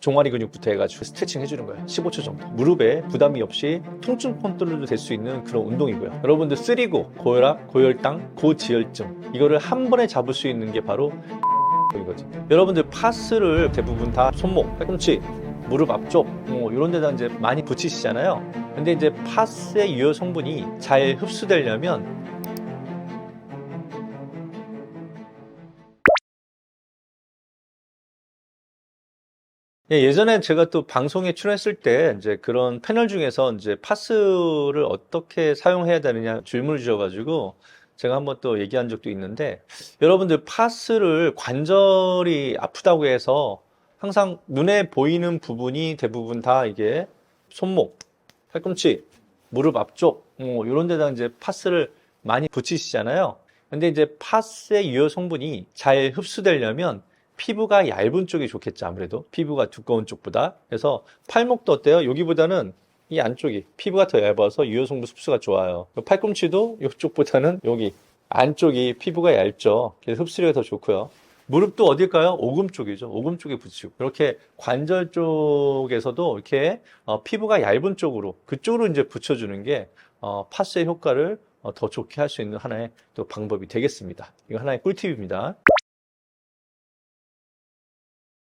종아리 근육부터 해가지고 스트레칭 해주는 거예요. 15초 정도. 무릎에 부담이 없이 통증 컨트롤도 될 수 있는 그런 운동이고요. 여러분들 쓰리고, 고혈압, 고혈당, 고지혈증 이거를 한 번에 잡을 수 있는 게 바로 이거든요. 여러분들 파스를 대부분 다 손목, 팔꿈치, 무릎 앞쪽 이런 데다 이제 많이 붙이시잖아요. 근데 이제 파스의 유효 성분이 잘 흡수되려면 예전에 제가 또 방송에 출연했을 때 이제 그런 패널 중에서 이제 파스를 어떻게 사용해야 되느냐 질문을 주셔가지고 제가 한번 또 얘기한 적도 있는데, 여러분들 파스를 관절이 아프다고 해서 항상 눈에 보이는 부분이 대부분 다 이게 손목, 팔꿈치, 무릎 앞쪽 이런 데다 이제 파스를 많이 붙이시잖아요. 근데 이제 파스의 유효 성분이 잘 흡수되려면 피부가 얇은 쪽이 좋겠죠. 아무래도 피부가 두꺼운 쪽보다. 그래서 팔목도 어때요? 여기보다는 이 안쪽이 피부가 더 얇아서 유효 성분 흡수가 좋아요. 팔꿈치도 이쪽보다는 여기 안쪽이 피부가 얇죠. 그래서 흡수력이 더 좋고요. 무릎도 어딜까요? 오금 쪽이죠. 오금 쪽에 붙이고, 이렇게 관절 쪽에서도 이렇게 피부가 얇은 쪽으로, 그쪽으로 이제 붙여주는 게 파스의 효과를 더 좋게 할 수 있는 하나의 또 방법이 되겠습니다. 이거 하나의 꿀팁입니다.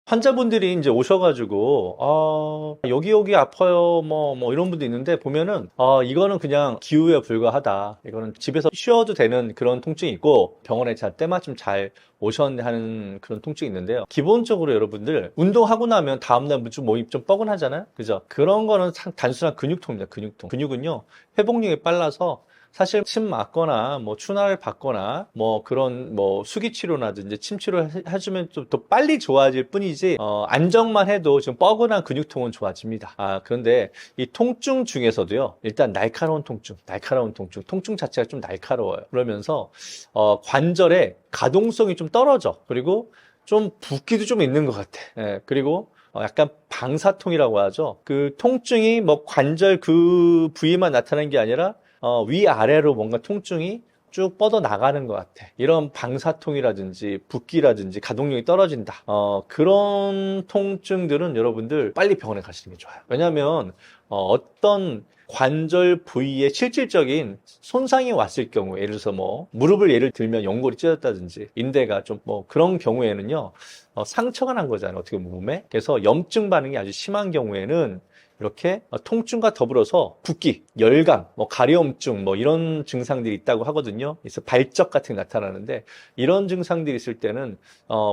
환자분들이 이제 오셔가지고 여기 아파요 뭐 이런 분도 있는데, 보면은 이거는 그냥 기후에 불과하다, 이거는 집에서 쉬어도 되는 그런 통증이 있고 병원에 잘 때마침 잘 오셨네 하는 그런 통증이 있는데요. 기본적으로 여러분들 운동하고 나면 다음날 좀 몸이 좀 뻐근하잖아요, 그죠? 그런 거는 단순한 근육통입니다. 근육은요 회복력이 빨라서 사실 침 맞거나 뭐 추나를 받거나 뭐 그런 뭐 수기 치료라든지 침 치료를 해주면 좀 더 빨리 좋아질 뿐이지, 안정만 해도 좀 뻐근한 근육통은 좋아집니다. 그런데 이 통증 중에서도요, 일단 날카로운 통증 자체가 좀 날카로워요. 그러면서 관절의 가동성이 좀 떨어져. 그리고 좀 붓기도 좀 있는 것 같아. 예, 그리고 약간 방사통이라고 하죠. 그 통증이 뭐 관절 그 부위만 나타나는 게 아니라 위아래로 뭔가 통증이 쭉 뻗어 나가는 것 같아. 이런 방사통이라든지 붓기라든지 가동력이 떨어진다, 그런 통증들은 여러분들 빨리 병원에 가시는 게 좋아요. 왜냐하면 어떤 관절 부위에 실질적인 손상이 왔을 경우에, 예를 들어서 뭐 무릎을 예를 들면 연골이 찢어졌다든지 인대가 좀 뭐 그런 경우에는요, 상처가 난 거잖아요, 어떻게 보면 몸에. 그래서 염증 반응이 아주 심한 경우에는 이렇게 통증과 더불어서 붓기, 열감, 뭐 가려움증 뭐 이런 증상들이 있다고 하거든요. 그래서 발적 같은 게 나타나는데, 이런 증상들이 있을 때는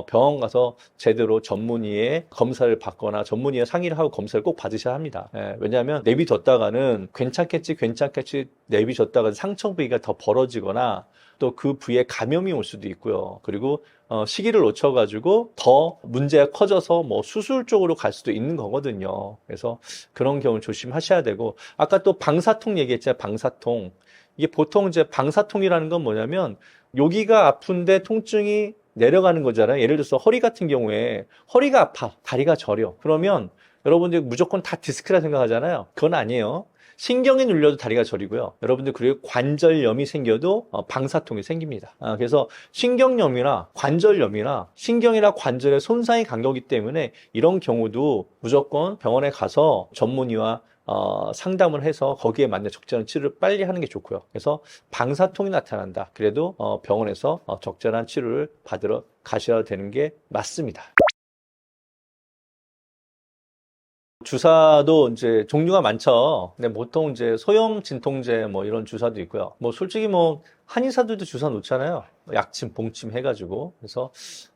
병원 가서 제대로 전문의의 검사를 받거나 전문의와 상의를 하고 검사를 꼭 받으셔야 합니다. 왜냐하면 내비뒀다가는 괜찮겠지 내비뒀다가 상처 부위가 더 벌어지거나 또 그 부위에 감염이 올 수도 있고요. 그리고 시기를 놓쳐가지고 더 문제가 커져서 뭐 수술 쪽으로 갈 수도 있는 거거든요. 그래서 그런 경우 조심하셔야 되고, 아까 또 방사통 얘기했잖아요. 방사통. 이게 보통 이제 방사통이라는 건 뭐냐면 여기가 아픈데 통증이 내려가는 거잖아요. 예를 들어서 허리 같은 경우에 허리가 아파, 다리가 저려. 그러면 여러분들 무조건 다 디스크라 생각하잖아요. 그건 아니에요. 신경이 눌려도 다리가 저리고요. 여러분들 그리고 관절염이 생겨도 방사통이 생깁니다. 그래서 신경염이나 관절염이나 신경이나 관절의 손상이 간 거기 때문에 이런 경우도 무조건 병원에 가서 전문의와 상담을 해서 거기에 맞는 적절한 치료를 빨리 하는 게 좋고요. 그래서 방사통이 나타난다, 그래도 병원에서 적절한 치료를 받으러 가셔야 되는 게 맞습니다. 주사도 이제 종류가 많죠. 근데 보통 이제 소염 진통제 뭐 이런 주사도 있고요. 뭐 솔직히 뭐 한의사들도 주사 놓잖아요. 약침, 봉침 해가지고. 그래서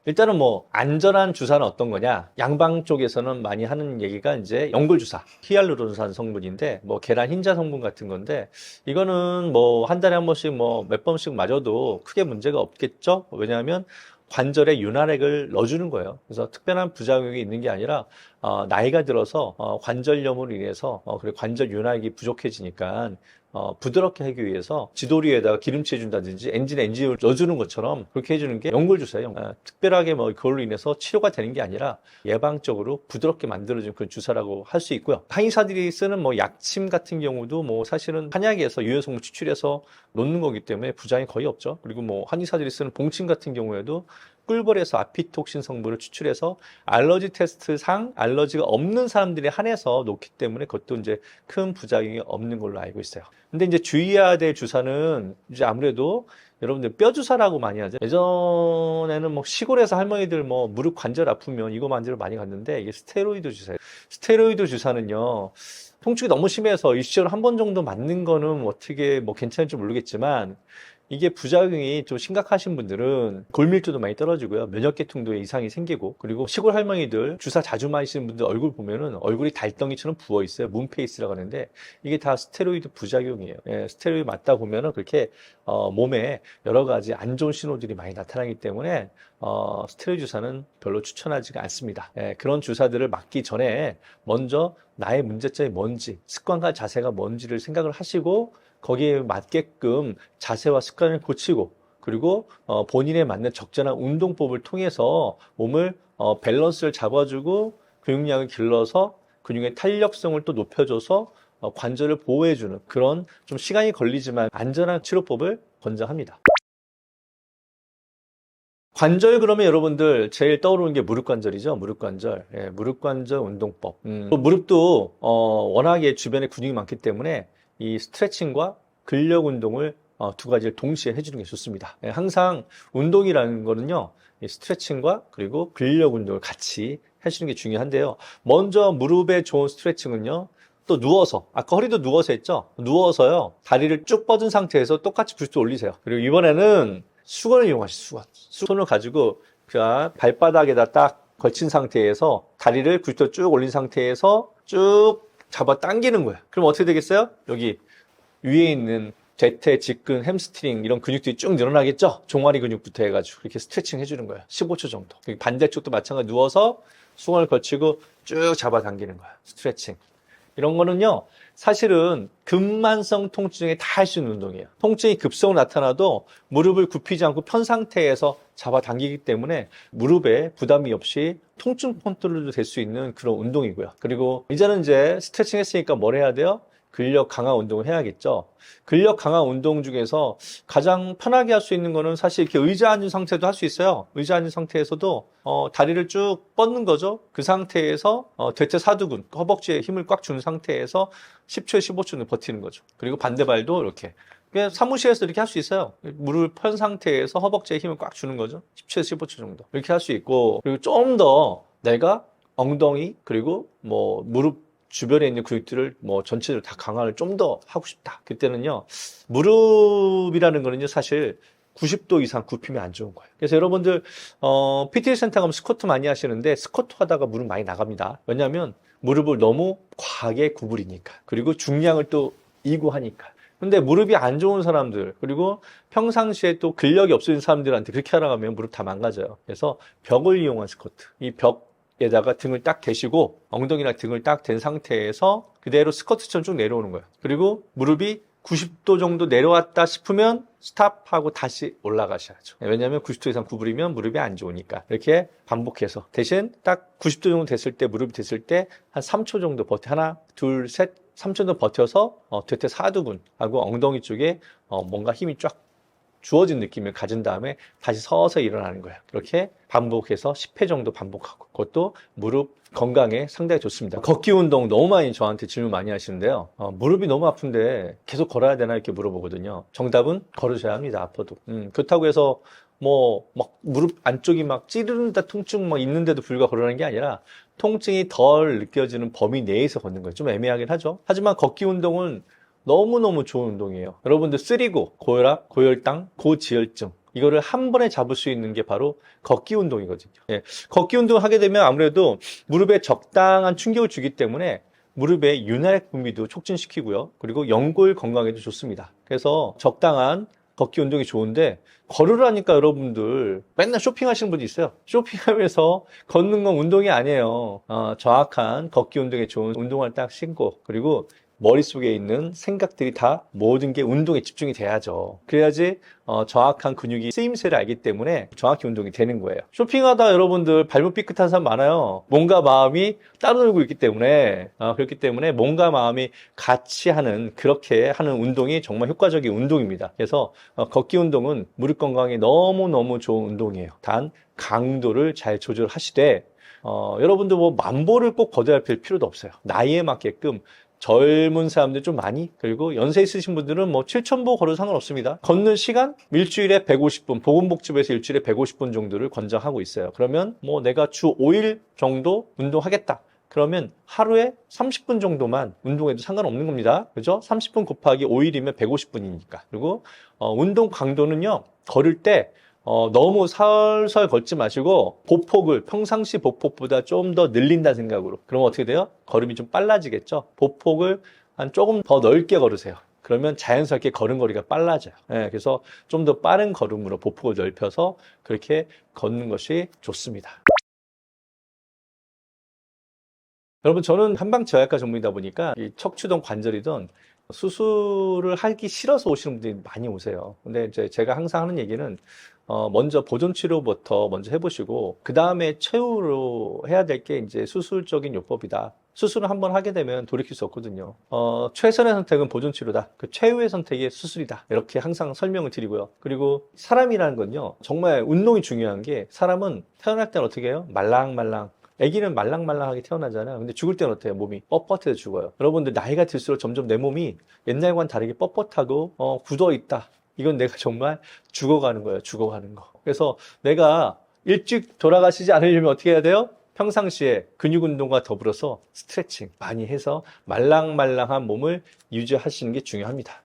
일단은 뭐 안전한 주사는 어떤 거냐? 양방 쪽에서는 많이 하는 얘기가 이제 연골주사, 히알루론산 성분인데 뭐 계란 흰자 성분 같은 건데, 이거는 뭐 한 달에 한 번씩 뭐 몇 번씩 맞아도 크게 문제가 없겠죠. 왜냐하면 관절에 윤활액을 넣어주는 거예요. 그래서 특별한 부작용이 있는 게 아니라 나이가 들어서 관절염으로 인해서 그리고 관절 윤활액이 부족해지니까 부드럽게 하기 위해서 지도리에다가 기름칠 해준다든지 엔진을 넣어주는 것처럼 그렇게 해주는 게 연골주사예요. 특별하게 뭐 그걸로 인해서 치료가 되는 게 아니라 예방적으로 부드럽게 만들어주는 그런 주사라고 할 수 있고요. 한의사들이 쓰는 뭐 약침 같은 경우도 뭐 사실은 한약에서 유해성분 추출해서 놓는 거기 때문에 부작용이 거의 없죠. 그리고 뭐 한의사들이 쓰는 봉침 같은 경우에도 꿀벌에서 아피톡신 성분을 추출해서 알러지 테스트상 알러지가 없는 사람들이 한해서 놓기 때문에 그것도 이제 큰 부작용이 없는 걸로 알고 있어요. 근데 이제 주의해야 될 주사는 이제 아무래도 여러분들 뼈 주사라고 많이 하죠. 예전에는 뭐 시골에서 할머니들 뭐 무릎 관절 아프면 이거 만지러 많이 갔는데 이게 스테로이드 주사예요. 스테로이드 주사는요, 통증이 너무 심해서 일시적으로 한 번 정도 맞는 거는 어떻게 뭐 괜찮을지 모르겠지만 이게 부작용이 좀 심각하신 분들은 골밀도도 많이 떨어지고요. 면역계통도에 이상이 생기고, 그리고 시골 할머니들 주사 자주 맞으시는 분들 얼굴 보면은 얼굴이 달덩이처럼 부어 있어요. 문페이스라고 하는데 이게 다 스테로이드 부작용이에요. 예, 스테로이드 맞다 보면은 그렇게 몸에 여러 가지 안 좋은 신호들이 많이 나타나기 때문에 스테로이드 주사는 별로 추천하지가 않습니다. 예, 그런 주사들을 맞기 전에 먼저 나의 문제점이 뭔지, 습관과 자세가 뭔지를 생각을 하시고 거기에 맞게끔 자세와 습관을 고치고, 그리고 본인에 맞는 적절한 운동법을 통해서 몸을 밸런스를 잡아주고 근육량을 길러서 근육의 탄력성을 또 높여줘서 관절을 보호해주는 그런 좀 시간이 걸리지만 안전한 치료법을 권장합니다. 관절 그러면 여러분들 제일 떠오르는 게 무릎 관절이죠. 무릎 관절. 예, 무릎 관절 운동법. 또 무릎도 워낙에 주변에 근육이 많기 때문에 이 스트레칭과 근력 운동을 두 가지를 동시에 해주는 게 좋습니다. 예, 항상 운동이라는 거는요, 이 스트레칭과 그리고 근력 운동을 같이 해주는 게 중요한데요. 먼저 무릎에 좋은 스트레칭은요, 또 누워서, 아까 허리도 누워서 했죠? 누워서요, 다리를 쭉 뻗은 상태에서 똑같이 90도 올리세요. 그리고 이번에는 수건을 이용하시죠. 수건. 손을 가지고 발바닥에다 딱 걸친 상태에서 다리를 90도 쭉 올린 상태에서 쭉 잡아 당기는 거예요. 그럼 어떻게 되겠어요? 여기 위에 있는 대퇴, 직근, 햄스트링 이런 근육들이 쭉 늘어나겠죠? 종아리 근육부터 해가지고 이렇게 스트레칭 해주는 거예요. 15초 정도. 반대쪽도 마찬가지로 누워서 수건을 걸치고 쭉 잡아 당기는 거예요. 스트레칭. 이런 거는요, 사실은 근만성 통증에 다 할 수 있는 운동이에요. 통증이 급성으로 나타나도 무릎을 굽히지 않고 편 상태에서 잡아당기기 때문에 무릎에 부담이 없이 통증 컨트롤도 될 수 있는 그런 운동이고요. 그리고 이제는 이제 스트레칭 했으니까 뭘 해야 돼요? 근력 강화 운동을 해야겠죠. 근력 강화 운동 중에서 가장 편하게 할 수 있는 거는 사실 이렇게 의자 앉은 상태도 할 수 있어요. 의자 앉은 상태에서도 다리를 쭉 뻗는 거죠. 그 상태에서 대퇴사두근, 허벅지에 힘을 꽉 준 상태에서 10초에 15초는 버티는 거죠. 그리고 반대발도 이렇게. 그냥 사무실에서 이렇게 할 수 있어요. 무릎을 편 상태에서 허벅지에 힘을 꽉 주는 거죠. 10초에서 15초 정도. 이렇게 할 수 있고, 그리고 좀 더 내가 엉덩이, 그리고 뭐 무릎 주변에 있는 근육들을 뭐 전체적으로 다 강화를 좀 더 하고 싶다. 그때는요, 무릎이라는 거는요, 사실 90도 이상 굽히면 안 좋은 거예요. 그래서 여러분들, PT 센터 가면 스쿼트 많이 하시는데, 스쿼트 하다가 무릎 많이 나갑니다. 왜냐하면 무릎을 너무 과하게 구부리니까. 그리고 중량을 또 이고 하니까. 근데 무릎이 안 좋은 사람들, 그리고 평상시에 또 근력이 없어진 사람들한테 그렇게 하라고 하면 무릎 다 망가져요. 그래서 벽을 이용한 스쿼트. 이 벽에다가 등을 딱 대시고 엉덩이랑 등을 딱 댄 상태에서 그대로 스쿼트처럼 쭉 내려오는 거예요. 그리고 무릎이 90도 정도 내려왔다 싶으면 스탑하고 다시 올라가셔야죠. 왜냐하면 90도 이상 구부리면 무릎이 안 좋으니까. 이렇게 반복해서. 대신 딱 90도 정도 됐을 때, 무릎이 됐을 때 한 3초 정도 버텨. 하나, 둘, 셋, 3초 정도 버텨서 대퇴사두근하고 엉덩이 쪽에 뭔가 힘이 쫙 주어진 느낌을 가진 다음에 다시 서서히 일어나는 거예요. 그렇게 반복해서 10회 정도 반복하고, 그것도 무릎 건강에 상당히 좋습니다. 걷기 운동 너무 많이 저한테 질문 많이 하시는데요. 무릎이 너무 아픈데 계속 걸어야 되나 이렇게 물어보거든요. 정답은 걸으셔야 합니다. 아파도. 그렇다고 해서 막 무릎 안쪽이 막 찌르는다 통증 막 있는데도 불구하고 걸으라는 게 아니라 통증이 덜 느껴지는 범위 내에서 걷는 거예요. 좀 애매하긴 하죠. 하지만 걷기 운동은 너무너무 좋은 운동이에요. 여러분들 쓰리고, 고혈압, 고혈당, 고지혈증 이거를 한 번에 잡을 수 있는 게 바로 걷기 운동이거든요. 예. 걷기 운동을 하게 되면 아무래도 무릎에 적당한 충격을 주기 때문에 무릎의 윤활 분비도 촉진시키고요. 그리고 연골 건강에도 좋습니다. 그래서 적당한 걷기 운동이 좋은데, 걸으라니까 여러분들 맨날 쇼핑하시는 분도 있어요. 쇼핑하면서 걷는 건 운동이 아니에요. 정확한 걷기 운동에 좋은 운동화를 딱 신고, 그리고 머릿속에 있는 생각들이 다 모든 게 운동에 집중이 돼야죠. 그래야지 정확한 근육이 쓰임새를 알기 때문에 정확히 운동이 되는 거예요. 쇼핑하다 여러분들 발목 삐끗한 사람 많아요. 몸과 마음이 따로 놀고 있기 때문에 그렇기 때문에 몸과 마음이 같이 하는 그렇게 하는 운동이 정말 효과적인 운동입니다. 그래서 걷기 운동은 무릎 건강에 너무너무 좋은 운동이에요. 단 강도를 잘 조절하시되 여러분도 뭐 만보를 꼭 걷어야 될 필요도 없어요. 나이에 맞게끔 젊은 사람들 좀 많이, 그리고 연세 있으신 분들은 뭐 7,000보 걸어도 상관없습니다. 걷는 시간 일주일에 150분, 보건복지부에서 일주일에 150분 정도를 권장하고 있어요. 그러면 뭐 내가 주 5일 정도 운동하겠다. 그러면 하루에 30분 정도만 운동해도 상관없는 겁니다. 그죠? 30분 곱하기 5일이면 150분이니까. 그리고 운동 강도는요, 걸을 때 너무 설설 걷지 마시고 보폭을 평상시 보폭보다 좀 더 늘린다 생각으로. 그러면 어떻게 돼요? 걸음이 좀 빨라지겠죠? 보폭을 한 조금 더 넓게 걸으세요. 그러면 자연스럽게 걸음걸이가 빨라져요. 네, 그래서 좀 더 빠른 걸음으로 보폭을 넓혀서 그렇게 걷는 것이 좋습니다. 여러분, 저는 한방재활과 전문이다 보니까 이 척추든 관절이든 수술을 하기 싫어서 오시는 분들이 많이 오세요. 근데 이제 제가 항상 하는 얘기는 먼저 보존 치료부터 먼저 해보시고 그 다음에 최후로 해야 될 게 이제 수술적인 요법이다. 수술을 한번 하게 되면 돌이킬 수 없거든요. 최선의 선택은 보존 치료다. 그 최후의 선택이 수술이다. 이렇게 항상 설명을 드리고요. 그리고 사람이라는 건요, 정말 운동이 중요한 게, 사람은 태어날 때는 어떻게 해요? 말랑말랑. 아기는 말랑말랑하게 태어나잖아요. 근데 죽을 때는 어때요? 몸이 뻣뻣해서 죽어요. 여러분들 나이가 들수록 점점 내 몸이 옛날과는 다르게 뻣뻣하고 굳어있다. 이건 내가 정말 죽어가는 거예요. 죽어가는 거. 그래서 내가 일찍 돌아가시지 않으려면 어떻게 해야 돼요? 평상시에 근육 운동과 더불어서 스트레칭 많이 해서 말랑말랑한 몸을 유지하시는 게 중요합니다.